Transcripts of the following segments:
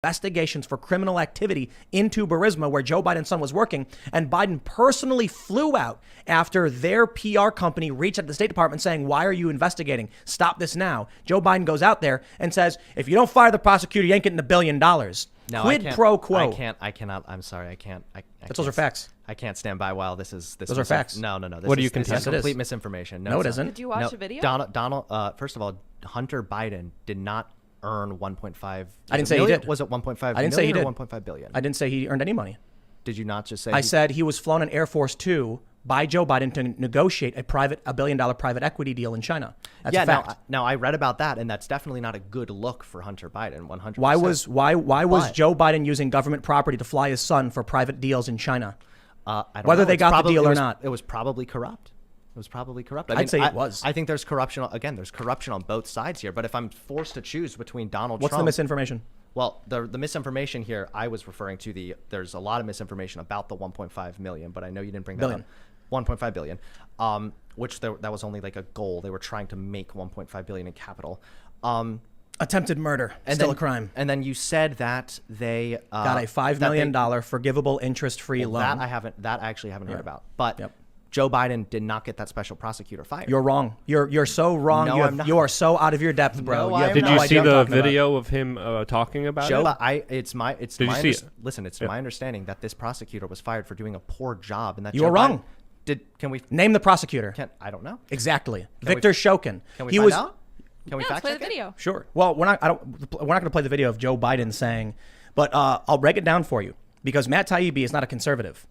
investigations for criminal activity into Burisma, where Joe Biden's son was working. And Biden personally flew out after their PR company reached out to the State Department saying, why are you investigating? Stop this now. Joe Biden goes out there and says, if you don't fire the prosecutor, you ain't getting $1 billion. No, Quid pro quo. I cannot. I'm sorry. I can't. Those are facts. I can't stand by while this is. Those are facts. No. This what do you contest? contest? This is complete misinformation. No, it isn't. Did you watch the video? Donald. First of all, Hunter Biden did not earn 1.5. I didn't say he did. Was it 1.5? I didn't say he did. 1.5 billion. I didn't say he earned any money. Did you not just say? I said he was flown on Air Force Two by Joe Biden to negotiate a $1 billion private equity deal in China. That's a fact. Now I read about that, and that's definitely not a good look for Hunter Biden. 100%. Why was Joe Biden using government property to fly his son for private deals in China? I don't Whether know. they got the deal or not. It was probably corrupt. It was probably corrupt. I'd say it was. I think there's corruption. Again, there's corruption on both sides here. But if I'm forced to choose between Donald Trump. What's the misinformation? Well, the misinformation here, I was referring to there's a lot of misinformation about the 1.5 million, but I know you didn't bring that up. 1.5 billion, which that was only like a goal. They were trying to make 1.5 billion in capital. Attempted murder, still a crime. And then you said that they got a $5 million forgivable interest-free loan. That I actually haven't heard about. But Joe Biden did not get that special prosecutor fired. You're wrong. You're so wrong. No, I'm not. You are so out of your depth, bro. No, did you see the video of him talking about Joe, it? It's my understanding that this prosecutor was fired for doing a poor job, and that you are wrong. Can we name the prosecutor? I don't know. Exactly. Victor Shokin. Can we find out? Can we fact play check the video? Sure. Well, we're not going to play the video of Joe Biden saying, but I'll break it down for you because Matt Taibbi is not a conservative.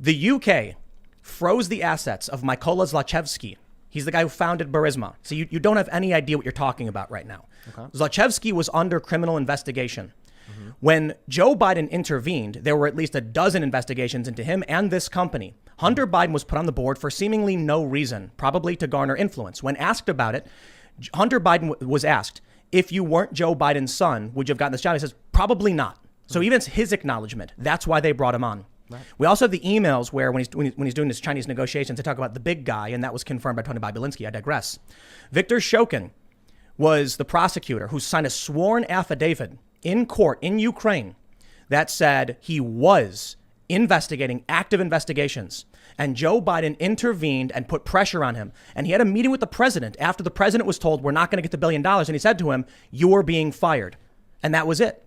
The UK froze the assets of Mykola Zlochevsky. He's the guy who founded Burisma. So you don't have any idea what you're talking about right now. Okay. Zlochevsky was under criminal investigation. Mm-hmm. When Joe Biden intervened, there were at least a dozen investigations into him and this company. Hunter Biden was put on the board for seemingly no reason, probably to garner influence. When asked about it, Hunter Biden was asked, if you weren't Joe Biden's son, would you have gotten this job? He says, probably not. So even his acknowledgement, that's why they brought him on. Right. We also have the emails where when he's doing his Chinese negotiations, they talk about the big guy, and that was confirmed by Tony Bobulinski. I digress. Victor Shokin was the prosecutor who signed a sworn affidavit in court in Ukraine that said he was investigating active investigations. And Joe Biden intervened and put pressure on him. And he had a meeting with the president after the president was told, we're not going to get the $1 billion. And he said to him, you're being fired. And that was it.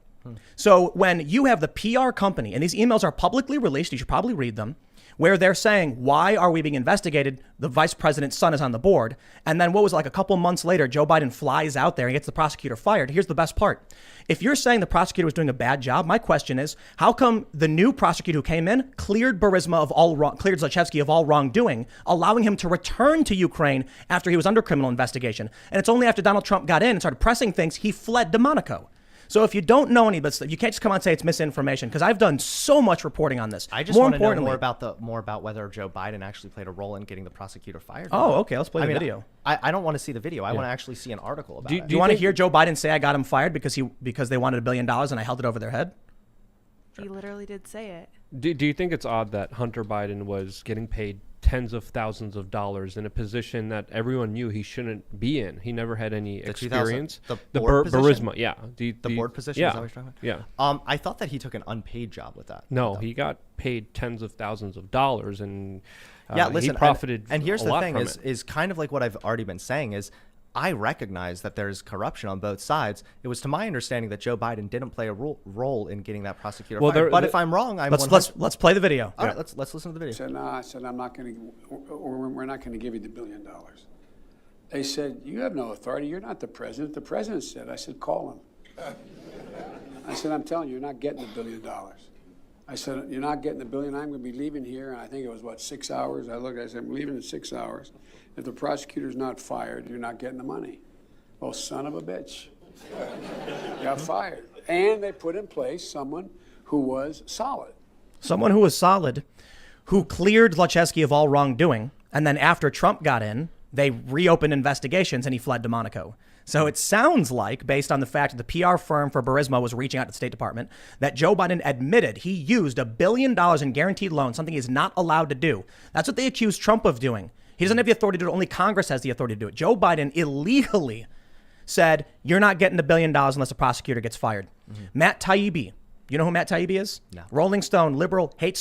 So when you have the PR company, and these emails are publicly released, you should probably read them, where they're saying, why are we being investigated? The vice president's son is on the board. And then what was it, like a couple months later, Joe Biden flies out there and gets the prosecutor fired. Here's the best part. If you're saying the prosecutor was doing a bad job, my question is, how come the new prosecutor who came in cleared Burisma of all cleared Zlochevsky of all wrongdoing, allowing him to return to Ukraine after he was under criminal investigation? And it's only after Donald Trump got in and started pressing things, he fled to Monaco. So if you don't know any of this, you can't just come on and say it's misinformation, because I've done so much reporting on this. I just want to know more about whether Joe Biden actually played a role in getting the prosecutor fired. Oh, okay. Let's play the video. I don't want to see the video. I want to actually see an article about it. Do you want to hear Joe Biden say I got him fired because they wanted $1 billion and I held it over their head? He literally did say it. Do you think it's odd that Hunter Biden was getting paid tens of thousands of dollars in a position that everyone knew he shouldn't be in? He never had any experience. The board position? Burisma, yeah. The board position? Yeah. Is that what you're talking about? Yeah. I thought that he took an unpaid job with that. No, he got paid tens of thousands of dollars, and listen, he profited and here's a the lot thing from is kind of like what I've already been saying is, I recognize that there's corruption on both sides. It was to my understanding that Joe Biden didn't play a role in getting that prosecutor fired. But if I'm wrong, let's play the video. All right, let's listen to the video. I said, no, I said, I'm not going to, we're not going to give you the $1 billion. They said, you have no authority. You're not the president. The president said. I said, call him. I said, I'm telling you, you're not getting the $1 billion. I said, you're not getting the $1 billion. I'm going to be leaving here. And I think it was, 6 hours? I said, I'm leaving in 6 hours. If the prosecutor's not fired, you're not getting the money. Well, son of a bitch. Got fired. And they put in place someone who was solid. Someone who was solid, who cleared Zlochevsky of all wrongdoing. And then after Trump got in, they reopened investigations and he fled to Monaco. So it sounds like, based on the fact that the PR firm for Burisma was reaching out to the State Department, that Joe Biden admitted he used $1 billion in guaranteed loans, something he's not allowed to do. That's what they accused Trump of doing. He doesn't have the authority to do it. Only Congress has the authority to do it. Joe Biden illegally said, you're not getting the $1 billion unless a prosecutor gets fired. Matt Taibbi, you know who Matt Taibbi is? No. Rolling Stone, liberal, hates